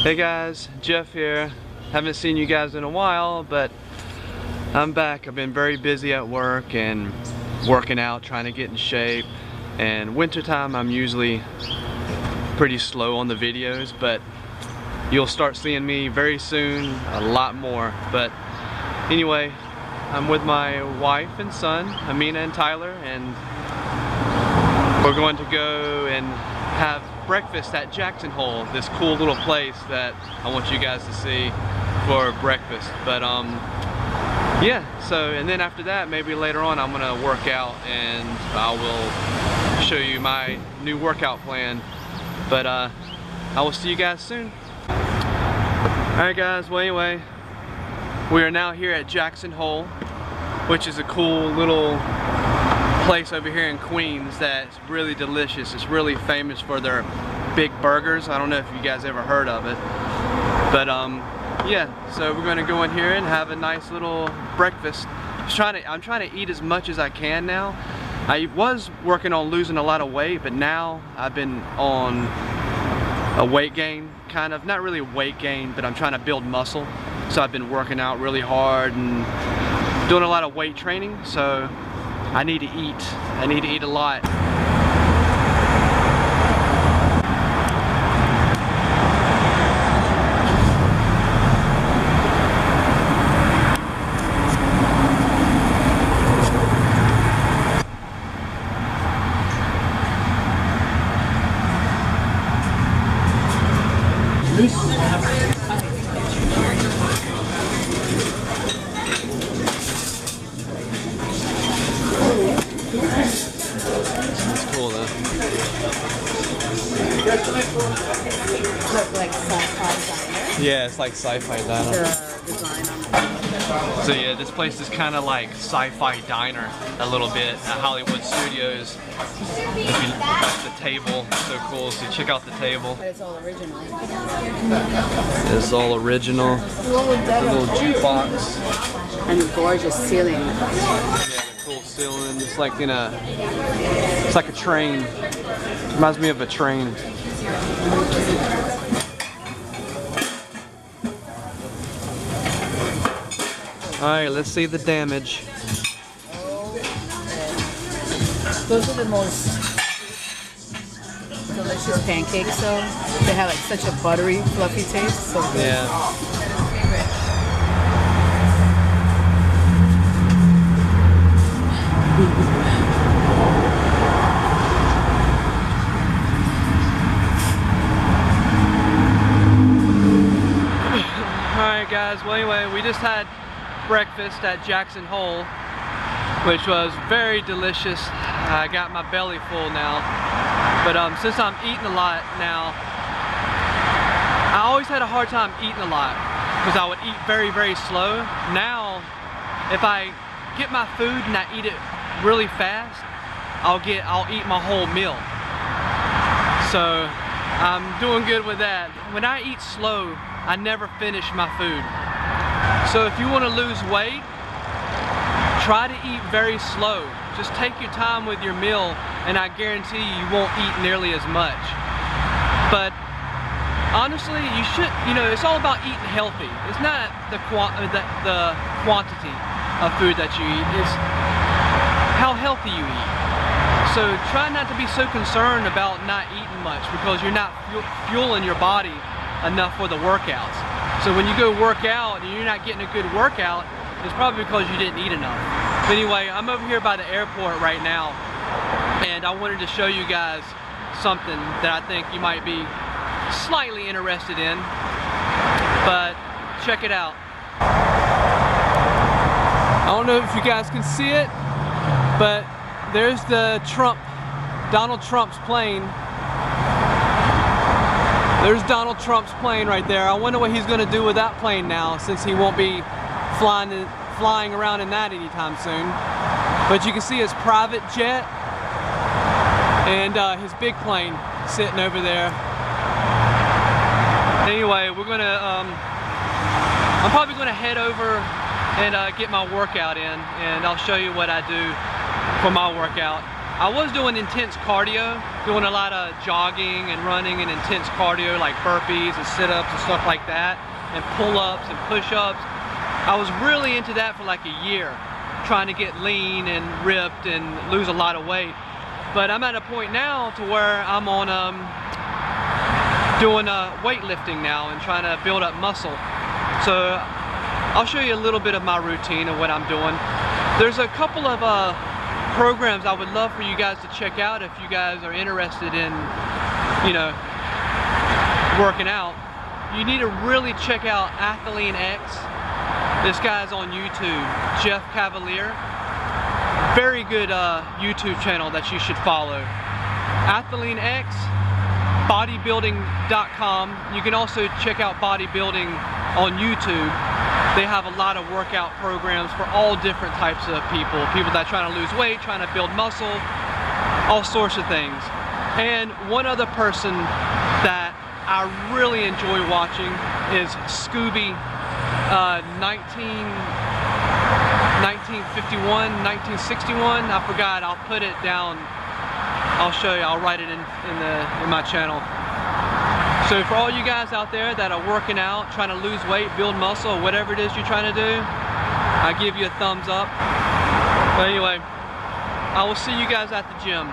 Hey guys, Jeff here. Haven't seen you guys in a while, but I'm back. I've been very busy at work and working out, trying to get in shape. And wintertime I'm usually pretty slow on the videos, but you'll start seeing me very soon, a lot more. But anyway, I'm with my wife and son, Amina and Tyler, and we're going to go and have breakfast at Jackson Hole, this cool little place that I want you guys to see for breakfast. But yeah, so and then after that, maybe later on I'm gonna work out and I will show you my new workout plan. But I will see you guys soon. Alright guys, well anyway, we are now here at Jackson Hole, which is a cool little place over here in Queens that's really delicious. It's really famous for their big burgers. I don't know if you guys ever heard of it, but yeah, so we're gonna go in here and have a nice little breakfast. I'm trying to eat as much as I can now. I was working on losing a lot of weight, but now I've been on a weight gain, kind of, not really weight gain, but I'm trying to build muscle. So I've been working out really hard and doing a lot of weight training, so I need to eat. I need to eat a lot. Like sci-fi diner. Yeah, it's like sci-fi diner. The design on So yeah, this place is kind of like sci-fi diner a little bit at Hollywood Studios. If you that's the table, so cool. So check out the table. But it's all original. It's all original. The little jukebox. And the gorgeous ceiling. Yeah, the cool ceiling. It's like it's like a train. Reminds me of a train. Alright, let's see the damage. Those are the most delicious pancakes though. They have like such a buttery, fluffy taste. So good. Yeah. Alright guys, well anyway, we just had breakfast at Jackson Hole, which was very delicious. I got my belly full now, but since I'm eating a lot now, I always had a hard time eating a lot because I would eat very, very slow. Now, if I get my food and I eat it really fast, I'll eat my whole meal. So I'm doing good with that. When I eat slow, I never finish my food. So if you want to lose weight, try to eat very slow. Just take your time with your meal and I guarantee you won't eat nearly as much. But honestly, you should, it's all about eating healthy. It's not the quantity of food that you eat, it's how healthy you eat. So try not to be so concerned about not eating much because you're not fueling your body enough for the workouts. So when you go work out and you're not getting a good workout, it's probably because you didn't eat enough. But anyway, I'm over here by the airport right now, and I wanted to show you guys something that I think you might be slightly interested in. But check it out. I don't know if you guys can see it, but there's the Donald Trump's plane. There's Donald Trump's plane right there. I wonder what he's going to do with that plane now, since he won't be flying around in that anytime soon. But you can see his private jet and his big plane sitting over there. Anyway, we're gonna I'm probably gonna head over and get my workout in, and I'll show you what I do for my workout. I was doing intense cardio, doing a lot of jogging and running and intense cardio like burpees and sit-ups and stuff like that, and pull-ups and push-ups. I was really into that for like a year, trying to get lean and ripped and lose a lot of weight. But I'm at a point now to where I'm on doing weightlifting now and trying to build up muscle. So I'll show you a little bit of my routine and what I'm doing. There's a couple of programs I would love for you guys to check out if you guys are interested in, you know, working out. You need to really check out Athlean-X. This guy's on YouTube, Jeff Cavalier. Very good YouTube channel that you should follow. Athlean-X, bodybuilding.com. You can also check out bodybuilding on YouTube. They have a lot of workout programs for all different types of people. People that are trying to lose weight, trying to build muscle, all sorts of things. And one other person that I really enjoy watching is Scooby 1951, 1961. I forgot, I'll put it down. I'll show you, I'll write it in my channel. So for all you guys out there that are working out, trying to lose weight, build muscle, whatever it is you're trying to do, I give you a thumbs up. But anyway, I will see you guys at the gym.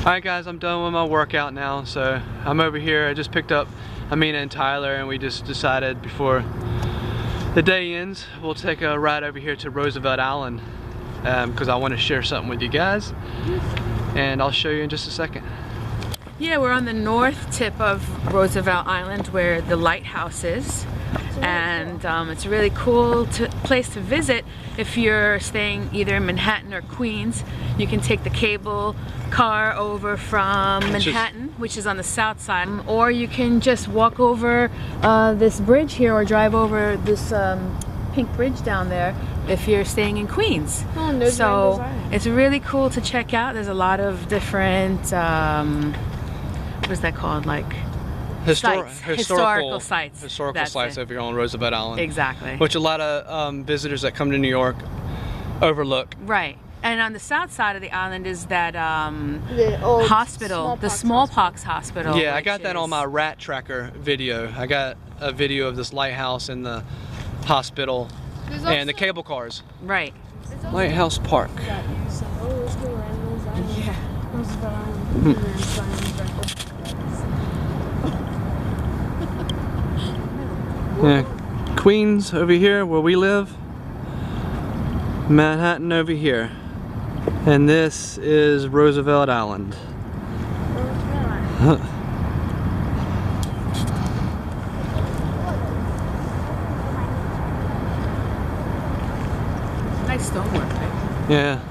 Alright guys, I'm done with my workout now, so I'm over here. I just picked up Amina and Tyler, and we just decided before the day ends, we'll take a ride over here to Roosivelt Island because I want to share something with you guys, and I'll show you in just a second. Yeah, we're on the north tip of Roosivelt Island where the lighthouse is, and it's a really cool place to visit if you're staying either in Manhattan or Queens. You can take the cable car over from Manhattan, which is on the south side, or you can just walk over this bridge here or drive over this pink bridge down there if you're staying in Queens. So it's really cool to check out. There's a lot of different what is that called, like historical sites. Historical sites over here on Roosevelt Island. Exactly. Which a lot of visitors that come to New York overlook. Right. And on the south side of the island is that the old hospital, the smallpox hospital. Yeah, I got that on my rat tracker video. I got a video of this lighthouse and the hospital and the cable cars. Right. Lighthouse Park. Yeah, Queens over here where we live, Manhattan over here, and this is Roosevelt Island. Nice stonework. Yeah.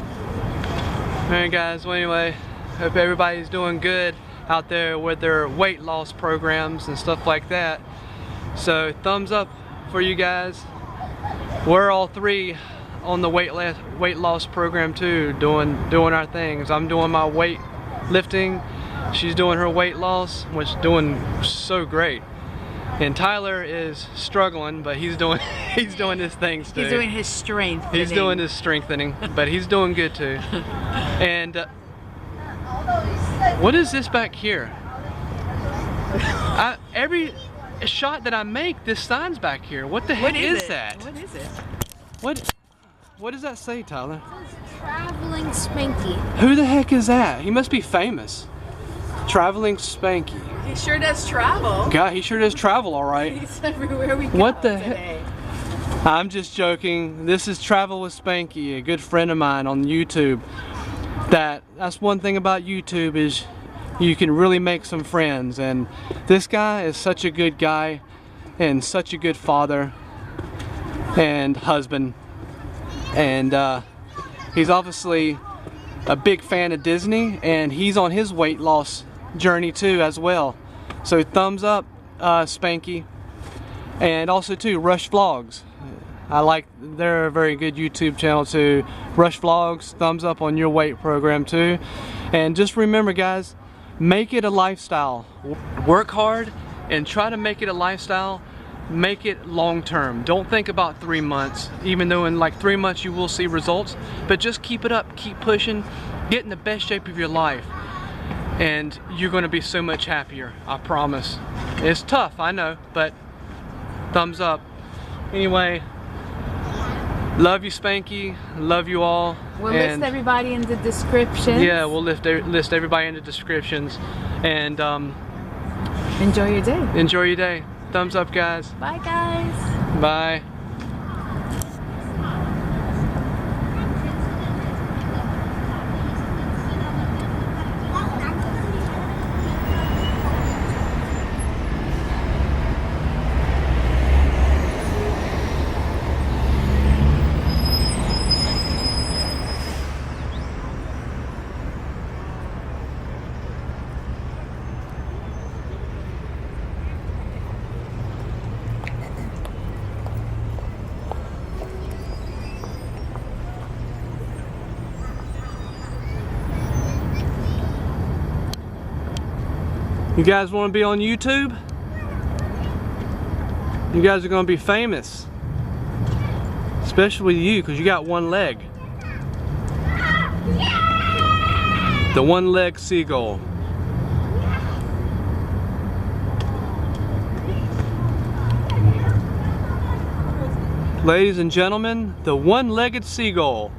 Alright guys, well anyway, hope everybody's doing good out there with their weight loss programs and stuff like that. So thumbs up for you guys. We're all three on the weight loss program too, doing our things. I'm doing my weight lifting, she's doing her weight loss, which is doing so great. And Tyler is struggling, but he's doing his things too. He's doing his strengthening. He's doing his strengthening, but he's doing good too. And what is this back here? shot that I make, this sign's back here. What the heck is that? What is it? What does that say, Tyler? It says Traveling Spanky. Who the heck is that? He must be famous. Traveling Spanky. He sure does travel. God, he sure does travel, all right. He's everywhere we go. What the today. heck? I'm just joking. This is Travel with Spanky, a good friend of mine on YouTube. That's one thing about YouTube is you can really make some friends, and this guy is such a good guy and such a good father and husband, and he's obviously a big fan of Disney, and he's on his weight loss journey too as well. So thumbs up, Spanky, and also too Rush Vlogs. They're a very good YouTube channel too. Rush Vlogs, thumbs up on your weight program too. And just remember, guys, make it a lifestyle. Work hard and try to make it a lifestyle. Make it long term. Don't think about 3 months, even though in like 3 months you will see results, but just keep it up, keep pushing, get in the best shape of your life, and you're going to be so much happier, I promise. It's tough, I know, but thumbs up. Anyway, love you, Spanky, love you all. We'll list everybody in the descriptions. Yeah, we'll list everybody in the descriptions, and enjoy your day. Enjoy your day. Thumbs up, guys. Bye, guys. Bye. You guys want to be on YouTube? You guys are going to be famous. Especially you, because you got one leg. The one-leg seagull. Ladies and gentlemen, the one-legged seagull.